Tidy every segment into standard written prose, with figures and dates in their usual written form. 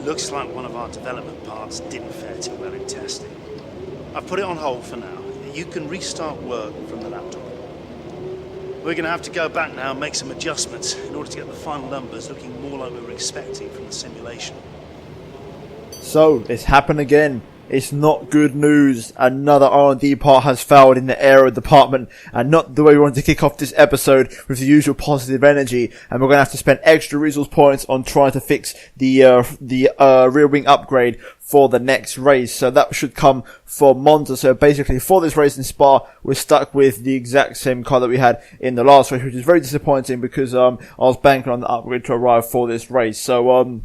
Looks like one of our development parts didn't fare too well in testing. I've put it on hold for now. You can restart work from the laptop. We're going to have to go back now and make some adjustments in order to get the final numbers looking more like we were expecting from the simulation. So, it's happened again. It's not good news. Another R&D part has failed in the aero department, and not the way we wanted to kick off this episode with the usual positive energy. And we're going to have to spend extra resource points on trying to fix the rear wing upgrade for the next race. So that should come for Monza. So basically for this race in Spa, we're stuck with the exact same car that we had in the last race, which is very disappointing because I was banking on the upgrade to arrive for this race. So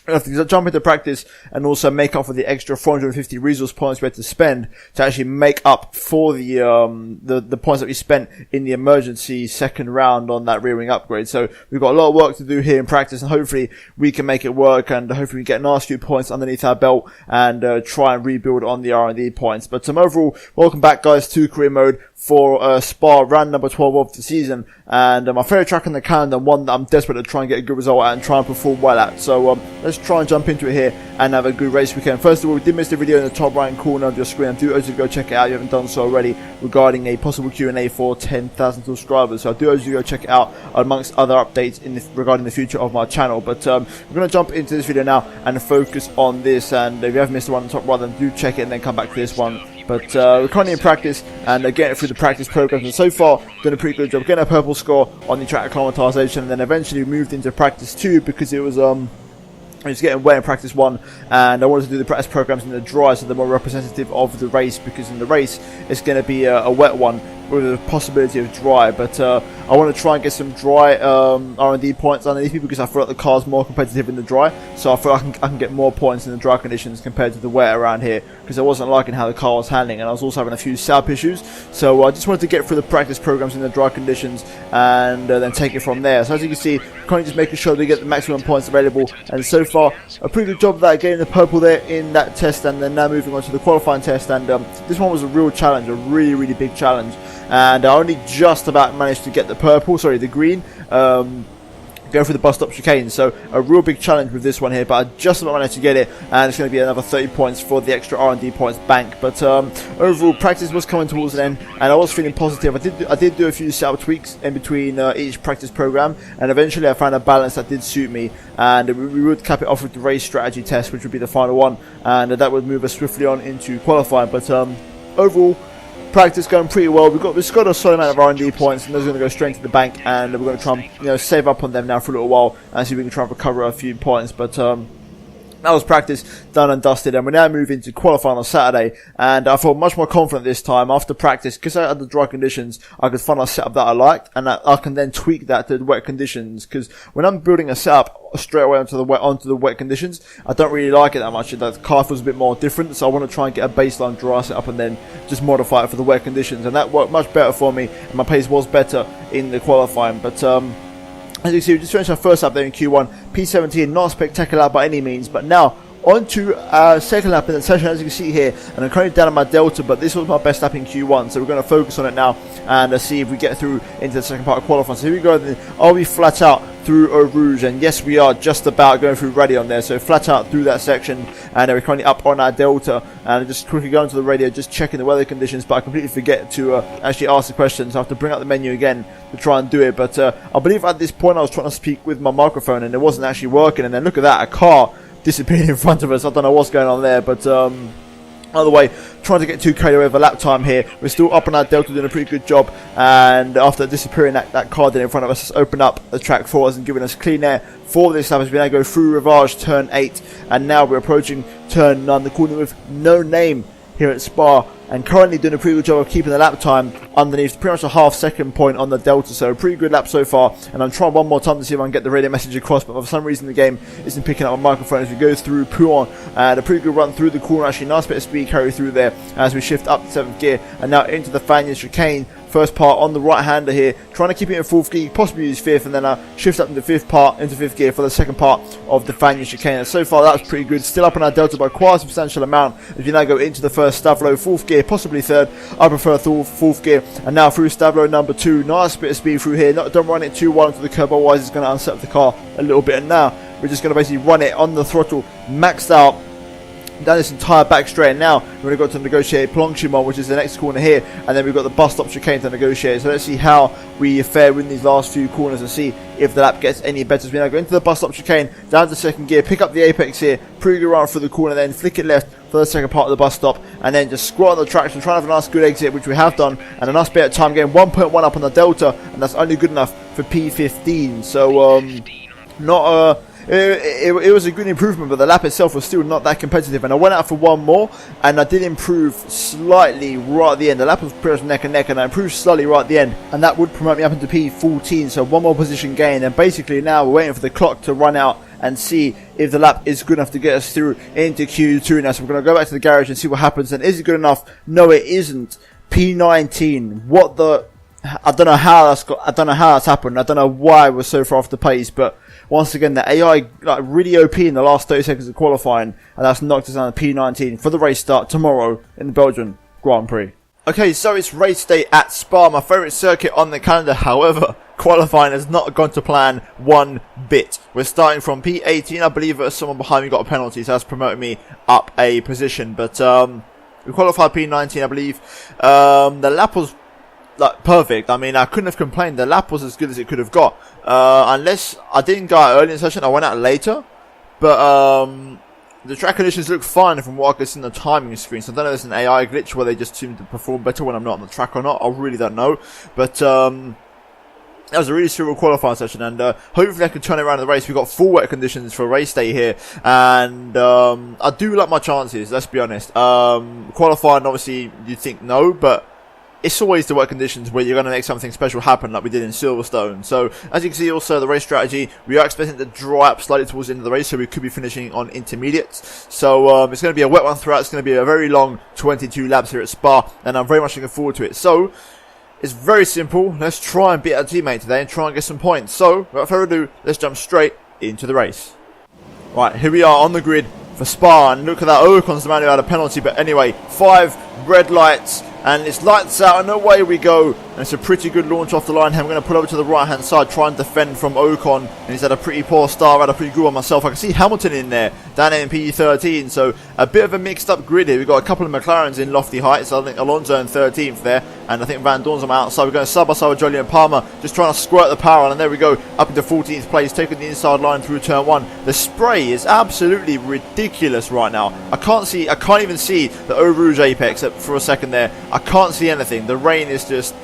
I have to jump into practice and also make up for the extra 450 resource points we had to spend to actually make up for the points that we spent in the emergency second round on that rear wing upgrade. So we've got a lot of work to do here in practice, and hopefully we can make it work, and hopefully we get a nice few points underneath our belt and try and rebuild on the R&D points. But overall, welcome back guys to career mode for Spa, round number 12 of the season, and my favourite track on the calendar, one that I'm desperate to try and get a good result at and try and perform well at. So let's try and jump into it here and have a good race weekend. First of all, we did miss the video in the top right corner of your screen. I do urge you to go check it out if you haven't done so already, regarding a possible Q&A for 10,000 subscribers. So I do urge you to go check it out amongst other updates regarding the future of my channel. But we're going to jump into this video now and focus on this, and if you have missed the one on the top right, then do check it and then come back to this one. But we're currently in practice and getting through the practice programs, and so far done a pretty good job getting a purple score on the track acclimatization, and then eventually moved into practice 2 because it was getting wet in practice 1, and I wanted to do the practice programs in the dry so they're more representative of the race, because in the race it's going to be a wet one with the possibility of dry. But I want to try and get some dry R&D points underneath me, because I feel like the car's more competitive in the dry, so I feel like I can get more points in the dry conditions compared to the wet around here, because I wasn't liking how the car was handling, and I was also having a few setup issues. So I just wanted to get through the practice programs in the dry conditions and then take it from there. So as you can see, currently just making sure that we get the maximum points available, and so far a pretty good job of that, getting the purple there in that test, and then now moving on to the qualifying test. And this one was a real challenge, a really big challenge, and I only just about managed to get the green, go through the bus stop chicane. So a real big challenge with this one here, but I just about managed to get it, and it's going to be another 30 points for the extra R&D points bank. But overall, practice was coming towards an end, and I was feeling positive. I did do a few setup tweaks in between each practice program, and eventually I found a balance that did suit me, and we would cap it off with the race strategy test, which would be the final one, and that would move us swiftly on into qualifying. But overall, practice going pretty well. We've got a solid amount of R&D points, and those are going to go straight to the bank, and we're going to try and save up on them now for a little while and see if we can try and recover a few points. But that was practice done and dusted, and we're now moving to qualifying on Saturday, and I felt much more confident this time after practice, because I had the dry conditions. I could find a setup that I liked, and I can then tweak that to the wet conditions, because when I'm building a setup straight away onto the wet conditions, I don't really like it that much. The car feels a bit more different, so I want to try and get a baseline dry setup and then just modify it for the wet conditions, and that worked much better for me, and my pace was better in the qualifying. But as you can see, we just finished our first lap there in Q1, P17, not a spectacular lap by any means, but now on to our second lap in the session, as you can see here, and I'm currently down on my delta, but this was my best lap in Q1, so we're going to focus on it now and see if we get through into the second part of qualifying. So here we go, then. Are we flat out through Eau Rouge? And yes, we are just about going through Radion there, so flat out through that section, and we're currently up on our delta, and just quickly going to the radio, just checking the weather conditions, but I completely forget to actually ask the questions, so I have to bring up the menu again to try and do it. But I believe at this point I was trying to speak with my microphone and it wasn't actually working, and then look at that, a car disappeared in front of us. I don't know what's going on there, but either way, trying to get too carried away with the lap time here. We're still up on our delta, doing a pretty good job, and after disappearing that car in front of us, has opened up the track for us and given us clean air for this lap as we now go through Rivage turn 8, and now we're approaching turn 9, the corner with no name here at Spa, and currently doing a pretty good job of keeping the lap time underneath pretty much a half-second point on the delta, so a pretty good lap so far. And I'm trying one more time to see if I can get the radio message across, but for some reason the game isn't picking up my microphone as we go through Pouan, and a pretty good run through the corner, actually nice bit of speed carry through there as we shift up to 7th gear and now into the Fagnes chicane. first part on the right-hander here, trying to keep it in 4th gear, possibly use 5th, and then shift up into 5th gear for the second part of the Fanion chicane. And so far, that was pretty good. Still up on our delta by quite a substantial amount. If you now go into the first Stavlo, 4th gear, possibly 3rd. I prefer 4th gear. And now through Stavlo number 2. Nice bit of speed through here. Don't run it too wide into the curb, otherwise it's going to unset the car a little bit. And now we're just going to basically run it on the throttle, maxed out down this entire back straight. And now we're going to go to negotiate Plongchimon, which is the next corner here, and then we've got the bus stop chicane to negotiate. So let's see how we fare in these last few corners and see if the lap gets any better. So we now go into the bus stop chicane, down to 2nd gear, pick up the apex here, pretty good run through the corner, then flick it left for the second part of the bus stop, and then just squat on the traction, try to have a nice good exit, which we have done, and a nice bit of time, getting 1.1 up on the delta, and that's only good enough for P15. So not it was a good improvement, but the lap itself was still not that competitive. And I went out for one more, and I did improve slightly right at the end. The lap was pretty much neck and neck, and I improved slightly right at the end, and that would promote me up into P14. So one more position gain, and basically now we're waiting for the clock to run out and see if the lap is good enough to get us through into Q2 now. So we're going to go back to the garage and see what happens. And is it good enough? No, it isn't. P19. What the? I don't know how that's happened. I don't know why we're so far off the pace, but once again, the AI really OP in the last 30 seconds of qualifying, and that's knocked us down to P19 for the race start tomorrow in the Belgian Grand Prix. Okay, so it's race day at Spa, my favourite circuit on the calendar. However, qualifying has not gone to plan one bit. We're starting from P18. I believe someone behind me got a penalty, so that's promoted me up a position. But we qualified P19, I believe. The lap was perfect. I mean, I couldn't have complained. The lap was as good as it could have got. Unless I didn't go out early in the session, I went out later. But the track conditions look fine from what I could see on the timing screen. So I don't know if it's an AI glitch where they just seem to perform better when I'm not on the track or not. I really don't know. But that was a really serial qualifying session, and hopefully I can turn it around in the race. We've got full wet conditions for race day here, and I do like my chances, let's be honest. Qualifying, obviously, you'd think no, but it's always the wet conditions where you're going to make something special happen, like we did in Silverstone. So, as you can see, also the race strategy, we are expecting to dry up slightly towards the end of the race, so we could be finishing on intermediates. So, it's going to be a wet one throughout. It's going to be a very long 22 laps here at Spa, and I'm very much looking forward to it. So, it's very simple. Let's try and beat our teammate today and try and get some points. So, without further ado, let's jump straight into the race. Right, here we are on the grid for Spa, and look at that. Ocon's the man who had a penalty, but anyway, 5 red lights, and it's lights out, and away we go. And it's a pretty good launch off the line here. I'm going to pull over to the right hand side, try and defend from Ocon, and he's had a pretty poor start. I had a pretty good one myself. I can see Hamilton in there, down in P13, so a bit of a mixed up grid here. We've got a couple of McLarens in lofty heights. I think Alonso in 13th there, and I think Van Dorn's on my outside. We're going side by side with Jolyon Palmer, just trying to squirt the power on, and there we go, up into 14th place, taking the inside line through turn 1. The spray is absolutely ridiculous right now. I can't even see the Eau Rouge apex for a second there. I can't see anything. The rain is just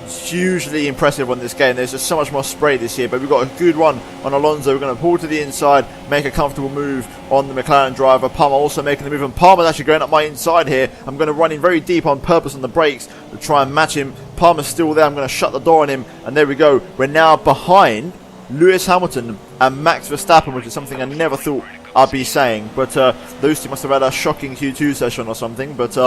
hugely impressive on this game. There's just so much more spray this year, but we've got a good run on Alonso. We're going to pull to the inside, make a comfortable move on the McLaren driver. Palmer also making the move, and Palmer's actually going up my inside here. I'm going to run in very deep on purpose on the brakes to try and match him. Palmer's still there. I'm going to shut the door on him, and there we go. We're now behind Lewis Hamilton and Max Verstappen, which is something I never thought I'd be saying, but those two must have had a shocking Q2 session or something. But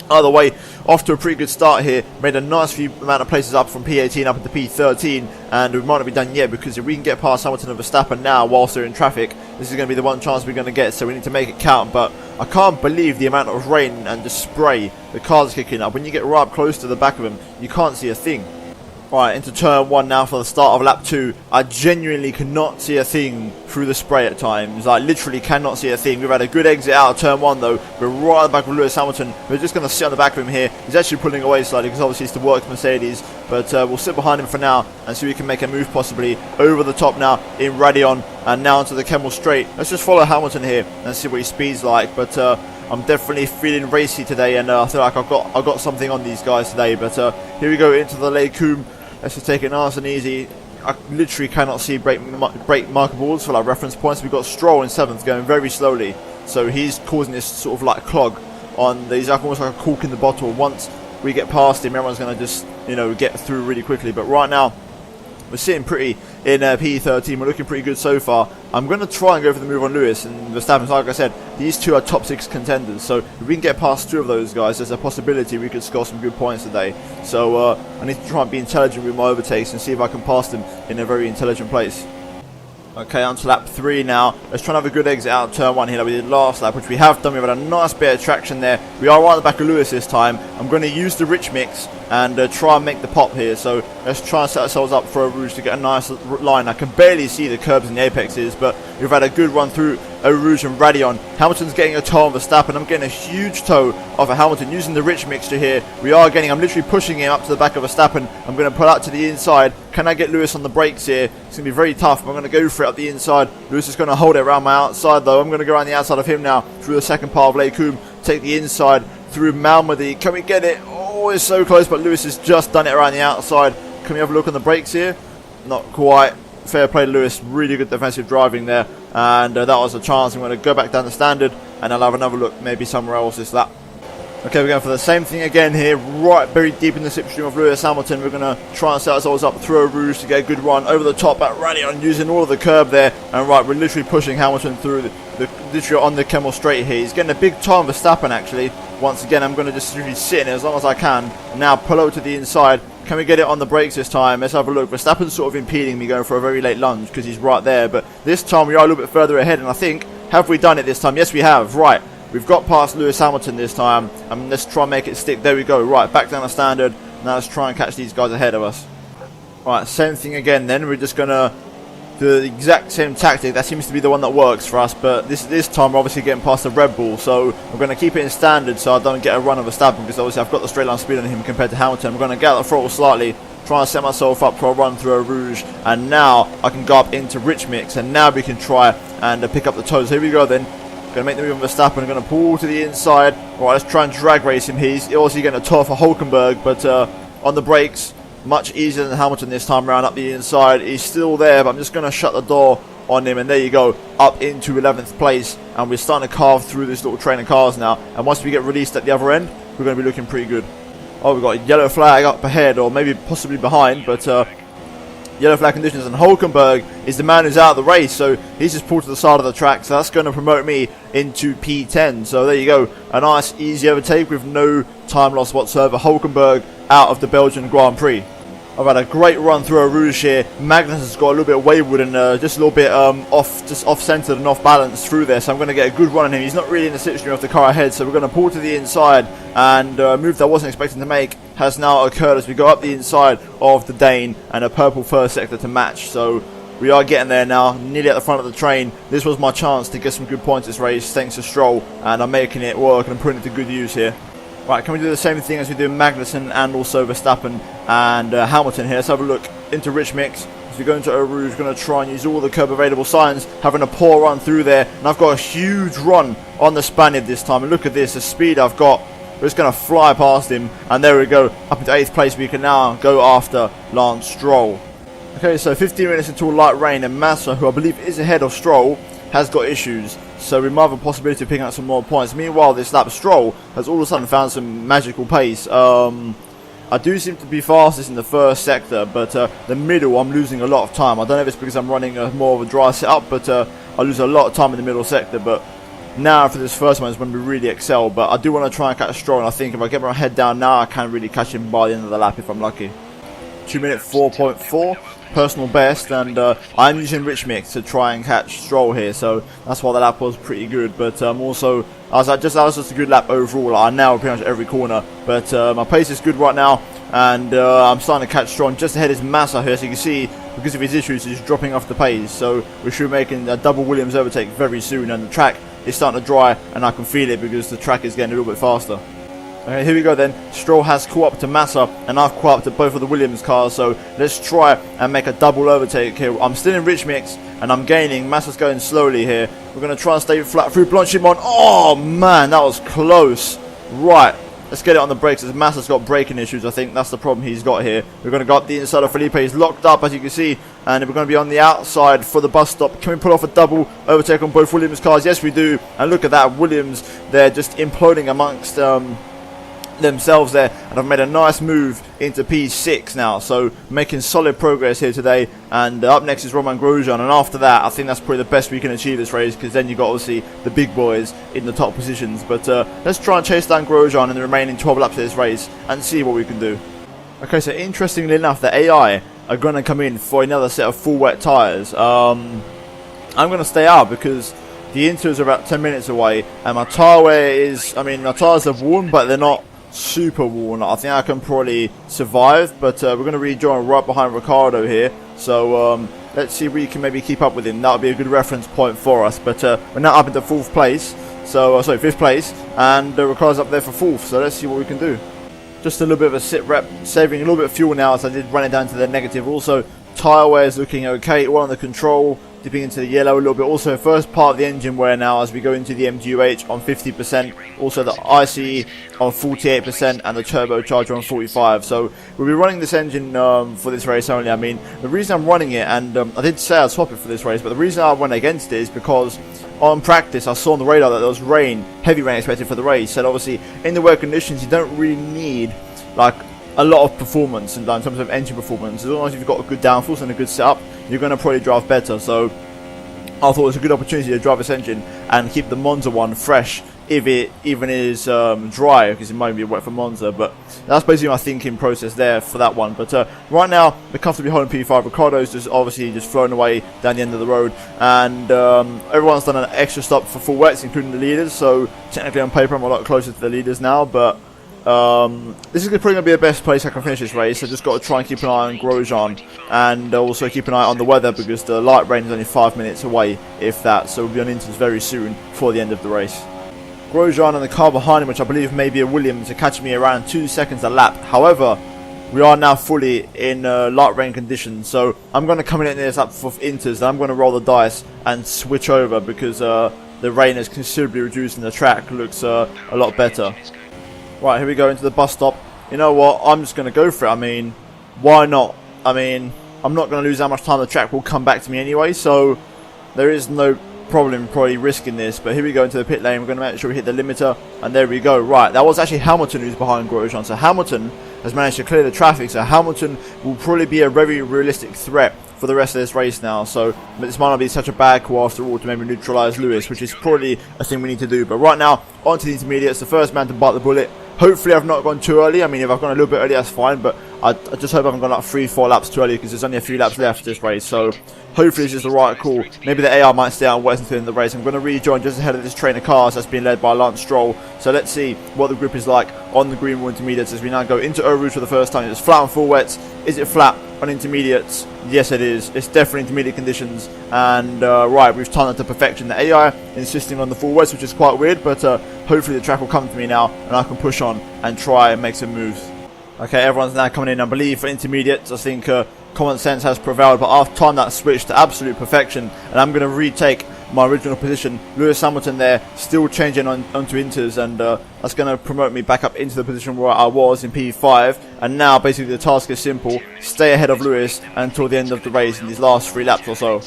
either way, off to a pretty good start here. Made a nice few amount of places up from P18 up into P13, and we might not be done yet, because if we can get past Hamilton and Verstappen now whilst they're in traffic, this is going to be the one chance we're going to get, so we need to make it count. But I can't believe the amount of rain and just spray the car's kicking up. When you get right up close to the back of them, you can't see a thing. Right, into turn 1 now for the start of lap 2. I genuinely cannot see a thing through the spray at times. I literally cannot see a thing. We've had a good exit out of turn 1 though. We're right at the back of Lewis Hamilton. We're just going to sit on the back of him here. He's actually pulling away slightly because obviously it's the works Mercedes. But we'll sit behind him for now and see if we can make a move possibly over the top now in Radion. And now into the Kemmel Straight. Let's just follow Hamilton here and see what his speed's like. But I'm definitely feeling racy today, and I feel like I've got something on these guys today. But here we go into the Les Combes. Let's just take it nice and easy. I literally cannot see brake marker boards for like reference points. We've got Stroll in 7th going very slowly, so he's causing this sort of like clog on the, he's like almost like a cork in the bottle. Once we get past him, everyone's going to just, you know, get through really quickly. But right now we're sitting pretty in P13. We're looking pretty good so far. I'm going to try and go for the move on Lewis and Verstappen. Like I said, these two are top 6 contenders. So if we can get past 2 of those guys, there's a possibility we could score some good points today. So I need to try and be intelligent with my overtakes and see if I can pass them in a very intelligent place. Okay, on to lap 3 now. Let's try and have a good exit out of turn 1 here like we did last lap, which we have done. We've had a nice bit of traction there. We are right at the back of Lewis this time. I'm going to use the rich mix and try and make the pop here. So let's try and set ourselves up for a rouge to get a nice line. I can barely see the curbs and the apexes, but we've had a good run through Eau Rouge and Radion. Hamilton's getting a toe on Verstappen. I'm getting a huge toe off of Hamilton using the rich mixture here. I'm literally pushing him up to the back of Verstappen. I'm going to pull out to the inside. Can I get Lewis on the brakes here? It's going to be very tough. I'm going to go for it up the inside. Lewis is going to hold it around my outside though. I'm going to go around the outside of him now through the second part of Les Combes. Take the inside through Malmedy. Can we get it? Oh, it's so close, but Lewis has just done it around the outside. Can we have a look on the brakes here? Not quite. Fair play to Lewis. Really good defensive driving there. And that was a chance. I'm going to go back down the standard and I'll have another look maybe somewhere else this lap. Okay, we're going for the same thing again here, right very deep in the slipstream of Lewis Hamilton. We're going to try and set ourselves up through a rouge to get a good run over the top at Radion, using all of the curb there. And right, we're literally pushing Hamilton through literally on the Kemmel straight here. He's getting a big time for Verstappen actually. Once again, I'm going to just literally sit in it as long as I can. Now pull over to the inside. Can we get it on the brakes this time? Let's have a look. Verstappen's sort of impeding me going for a very late lunge because he's right there. But this time we are a little bit further ahead, and I think, have we done it this time? Yes, we have. Right. We've got past Lewis Hamilton this time, and let's try and make it stick. There we go. Right, back down the standard. Now let's try and catch these guys ahead of us. Right, same thing again then. We're just going to do the exact same tactic. That seems to be the one that works for us, but this time we're obviously getting past the Red Bull, so we're going to keep it in standard so I don't get a run of Verstappen, because obviously I've got the straight line speed on him compared to Hamilton. I'm going to get out the throttle slightly, try and set myself up for a run through a rouge, and now I can go up into rich mix, and now we can try and pick up the toes. Here we go then. Going to make the move on Verstappen. I'm going to pull to the inside. Right, let's try and drag race him. He's also getting a toe for Hulkenberg, but on the brakes, much easier than Hamilton this time around up the inside. He's still there, but I'm just going to shut the door on him, and there you go, up into 11th place, and we're starting to carve through this little train of cars now, and once we get released at the other end, we're going to be looking pretty good. Oh, we've got a yellow flag up ahead, or maybe possibly behind, but yellow flag conditions, and Hulkenberg is the man who's out of the race, so he's just pulled to the side of the track, so that's going to promote me into P10. So there you go, a nice easy overtake with no time loss whatsoever. Hulkenberg out of the Belgian Grand Prix. I've had a great run through a rouge here. Magnus has got a little bit wayward and just a little bit off-centered and off-balance through there, so I'm going to get a good run on him. He's not really in the slipstream of the car ahead, so we're going to pull to the inside, and a move that I wasn't expecting to make has now occurred as we go up the inside of the Dane, and a purple first sector to match. So we are getting there now, nearly at the front of the train. This was my chance to get some good points this race, thanks to Stroll, and I'm making it work and I'm putting it to good use here. Right, can we do the same thing as we do Magnussen and also Verstappen and Hamilton here? Let's have a look into rich mix. As we go into Eau Rouge, going to try and use all the curb available signs, having a poor run through there, and I've got a huge run on the Spaniard this time, and look at this, the speed I've got. We're just going to fly past him, and there we go, up into 8th place. We can now go after Lance Stroll. Okay, so 15 minutes until light rain, and Massa, who I believe is ahead of Stroll, has got issues, so we might have a possibility of picking up some more points. Meanwhile, this lap, Stroll has all of a sudden found some magical pace. I do seem to be fastest in the first sector, but the middle I'm losing a lot of time. I don't know if it's because I'm running more of a dry setup, but I lose a lot of time in the middle sector. But now for this first one is when we really excel, but I do want to try and catch Stroll, and I think if I get my head down now, I can really catch him by the end of the lap if I'm lucky. 2 minute 4.4. Personal best, and I'm using rich mix to try and catch Stroll here, so that's why the lap was pretty good. But also, that was just a good lap overall. I nailed pretty much every corner, but my pace is good right now, and I'm starting to catch Stroll. Just ahead is Massa here, so you can see because of his issues he's dropping off the pace, so we should be making a double Williams overtake very soon, and the track is starting to dry, and I can feel it because the track is getting a little bit faster. Okay, here we go then. Stroll has caught up to Massa, and I've caught up to both of the Williams cars, so let's try and make a double overtake here. I'm still in rich mix, and I'm gaining. Massa's going slowly here. We're going to try and stay flat through Blanchimont. Oh man, that was close. Right, let's get it on the brakes, as Massa's got braking issues. I think that's the problem he's got here. We're going to go up the inside of Felipe. He's locked up, as you can see, and we're going to be on the outside for the bus stop. Can we pull off a double overtake on both Williams cars? Yes, we do. And look at that, Williams, they're just imploding amongst themselves there, and I've made a nice move into P6 now, so making solid progress here today. And up next is Romain Grosjean, and after that I think that's probably the best we can achieve this race, because then you got obviously the big boys in the top positions. But let's try and chase down Grosjean in the remaining 12 laps of this race and see what we can do. Okay, so interestingly enough, the AI are going to come in for another set of full wet tyres. I'm going to stay out because the inters are about 10 minutes away, and my tyre wear is, I mean, my tyres are worn, but they're not super worn. I think I can probably survive, but we're going to rejoin right behind Ricardo here, so let's see if we can maybe keep up with him. That would be a good reference point for us. But we're now up into 4th place, so sorry, 5th place, and Ricardo's up there for 4th, so let's see what we can do. Just a little bit of a sit rep, saving a little bit of fuel now as I did run it down to the negative. Also, tyre wear is looking okay, all under control, dipping into the yellow a little bit. Also, first part of the engine wear now as we go into the MGUH on 50%, also the ICE on 48%, and the turbocharger on 45%. So we'll be running this engine for this race only. I mean, the reason I'm running it, and I did say I'd swap it for this race, but the reason I went against it is because on practice I saw on the radar that there was rain, heavy rain expected for the race, and obviously in the wet conditions you don't really need like a lot of performance in terms of engine performance. As long as you've got a good downforce and a good setup, you're going to probably drive better. So I thought it was a good opportunity to drive this engine and keep the Monza one fresh, if it even is dry, because it might be wet for Monza. But that's basically my thinking process there for that one. But right now we're comfortably holding P5. Ricardo's just obviously just flown away down the end of the road, and everyone's done an extra stop for full wets, including the leaders. So technically on paper I'm a lot closer to the leaders now, but this is probably going to be the best place I can finish this race. I just got to try and keep an eye on Grosjean, and also keep an eye on the weather, because the light rain is only 5 minutes away, if that. So we'll be on inters very soon for the end of the race. Grosjean and the car behind him, which I believe may be a Williams, are catching me around 2 seconds a lap. However, we are now fully in light rain conditions, so I'm going to come in this lap for inters, and I'm going to roll the dice and switch over, because the rain has considerably reduced and the track looks a lot better. Right, here we go into the bus stop. You know what, I'm just going to go for it. I mean, why not? I mean, I'm not going to lose that much time. The track will come back to me anyway, so there is no problem probably risking this. But here we go into the pit lane. We're going to make sure we hit the limiter, and there we go. Right, that was actually Hamilton who's behind Grosjean. So Hamilton has managed to clear the traffic, so Hamilton will probably be a very realistic threat for the rest of this race now. So this might not be such a bad call after all to maybe neutralise Lewis, which is probably a thing we need to do. But right now, on to the intermediates. The first man to bite the bullet. Hopefully I've not gone too early. I mean, if I've gone a little bit early, that's fine, but I just hope I haven't gone like 3-4 laps too early, because there's only a few laps left this race. So hopefully it's just the right call. Maybe the AR might stay out west until the end of the race. I'm going to rejoin just ahead of this train of cars that's being led by Lance Stroll. So let's see what the group is like on the green wall intermediates as we now go into Eau Rouge for the first time. It's flat on full wets. Is it flat on intermediates? Yes, it is. It's definitely intermediate conditions, and right, we've timed it to perfection. The AI insisting on the full wets, which is quite weird, but hopefully the track will come to me now and I can push on and try and make some moves. Okay, everyone's now coming in. I believe for intermediates, I think common sense has prevailed, but I've timed that switch to absolute perfection, and I'm going to retake my original position. Lewis Hamilton there, still changing onto inters, and that's going to promote me back up into the position where I was in P5. And now basically the task is simple: stay ahead of Lewis until the end of the race in these last 3 laps or so.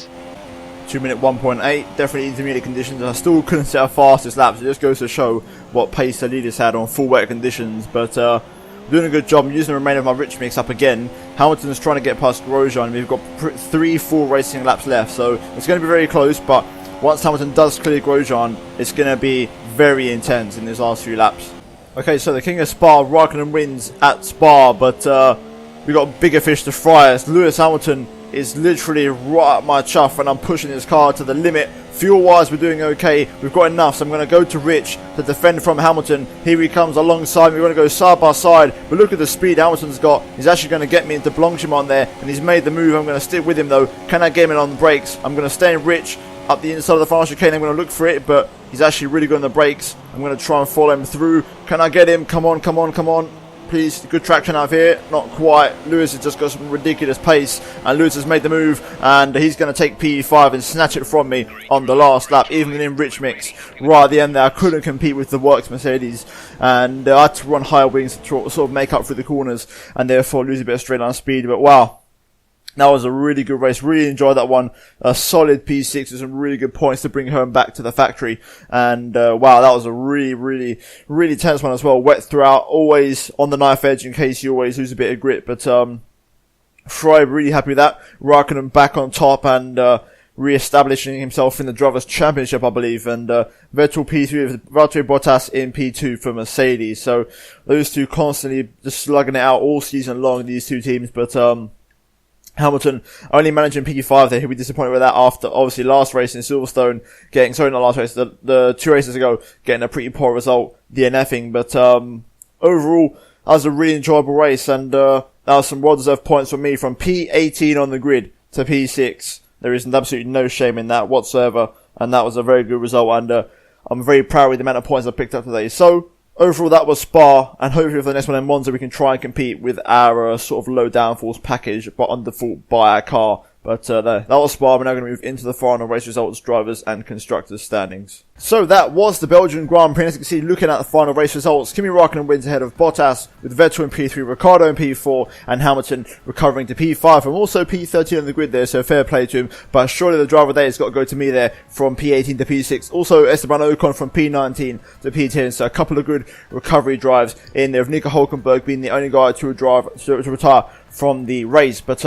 2 minute 1.8, definitely intermediate conditions. I still couldn't set a fastest lap, so it just goes to show what pace the leaders had on full wet conditions. But doing a good job. I'm using the remainder of my rich mix up again. Hamilton's trying to get past Grosjean. We've got 3 full racing laps left, so it's going to be very close. But once Hamilton does clear Grosjean, it's going to be very intense in these last few laps. Okay, so the King of Spa, Raikkonen wins at Spa, but we got bigger fish to fry. As Lewis Hamilton is literally right at my chuff, and I'm pushing his car to the limit. Fuel wise, we're doing okay. We've got enough, so I'm going to go to Rich to defend from Hamilton. Here he comes alongside me. We're going to go side by side, but look at the speed Hamilton's got. He's actually going to get me into Blanchimont there, and he's made the move. I'm going to stick with him though. Can I get him in on the brakes? I'm going to stay in Rich up the inside of the final chicane. I'm going to look for it, but he's actually really good on the brakes. I'm going to try and follow him through. Can I get him? Come on, come on, come on. Please, good traction out of here. Not quite. Lewis has just got some ridiculous pace, and Lewis has made the move, and he's going to take PE5 and snatch it from me on the last lap, even in rich mix. Right at the end there, I couldn't compete with the works Mercedes, and I had to run higher wings to sort of make up for the corners, and therefore lose a bit of straight line speed. But wow, That was a really good race. Really enjoyed that one. A solid P6 with some really good points to bring home back to the factory. And, wow, that was a really tense one as well. Wet throughout, always on the knife edge in case you always lose a bit of grip. But, Ferrari really happy with that. Raikkonen back on top and, re-establishing himself in the Drivers' Championship, I believe, and Vettel P3 with Valtteri Bottas in P2 for Mercedes. So those two constantly just slugging it out all season long, these two teams, but Hamilton only managing P5 there. He'll be disappointed with that after, obviously, last race in Silverstone not last race, the 2 races ago, getting a pretty poor result, DNFing, but overall, that was a really enjoyable race, and that was some well-deserved points for me from P18 on the grid to P6. There is absolutely no shame in that whatsoever, and that was a very good result, and I'm very proud with the amount of points I picked up today. So, overall that was Spa, and hopefully for the next one in Monza we can try and compete with our sort of low downforce package, but on default by our car. But that was Spa. We're now going to move into the final race results, drivers and constructors standings. So that was the Belgian Grand Prix. As you can see, looking at the final race results, Kimi Raikkonen wins ahead of Bottas, with Vettel in P3, Ricciardo in P4, and Hamilton recovering to P5 from also P13 on the grid there, so fair play to him. But surely the driver there has got to go to me there from P18 to P6. Also Esteban Ocon from P19 to P10, so a couple of good recovery drives in there, with Nico Hulkenberg being the only guy to retire from the race. But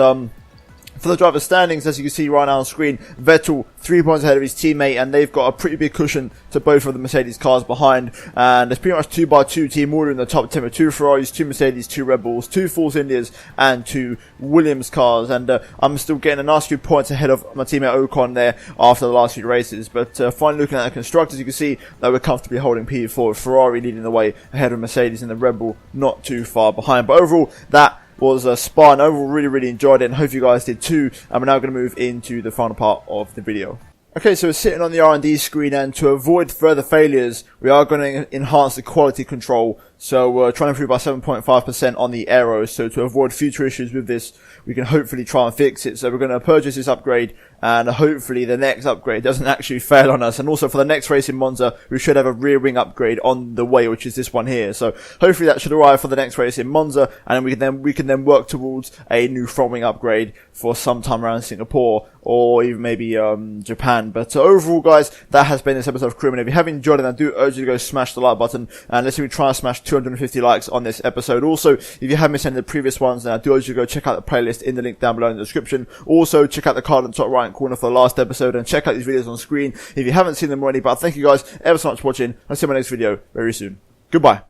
for the driver standings, as you can see right now on screen, Vettel 3 points ahead of his teammate, and they've got a pretty big cushion to both of the Mercedes cars behind. And there's pretty much 2x2 team order in the top 10 with 2 Ferraris, 2 Mercedes, 2 Red Bulls, 2 Force Indias, and 2 Williams cars. And I'm still getting a nice few points ahead of my teammate Ocon there after the last few races. But finally looking at the constructors, you can see that we're comfortably holding P4 with Ferrari leading the way ahead of Mercedes and the Red Bull not too far behind. But overall, that was a Spa, and overall really enjoyed it, and hope you guys did too. And we're now going to move into the final part of the video. Okay, so we're sitting on the R&D screen, and to avoid further failures, we are going to enhance the quality control. So we're trying to improve by 7.5% on the aero. So to avoid future issues with this, we can hopefully try and fix it. So we're going to purchase this upgrade, and hopefully the next upgrade doesn't actually fail on us. And also for the next race in Monza, we should have a rear wing upgrade on the way, which is this one here. So hopefully that should arrive for the next race in Monza, and we can then work towards a new front wing upgrade for some time around Singapore, or even maybe Japan. But overall, guys, that has been this episode of Crewman. If you have enjoyed it, I do urge you to go smash the like button, and let's see if we try and smash 250 likes on this episode. Also, if you haven't missed any of the previous ones, then I do urge you to go check out the playlist in the link down below in the description. Also, check out the card in the top right hand corner for the last episode, and check out these videos on screen if you haven't seen them already. But thank you guys ever so much for watching. I'll see you in my next video very soon. Goodbye.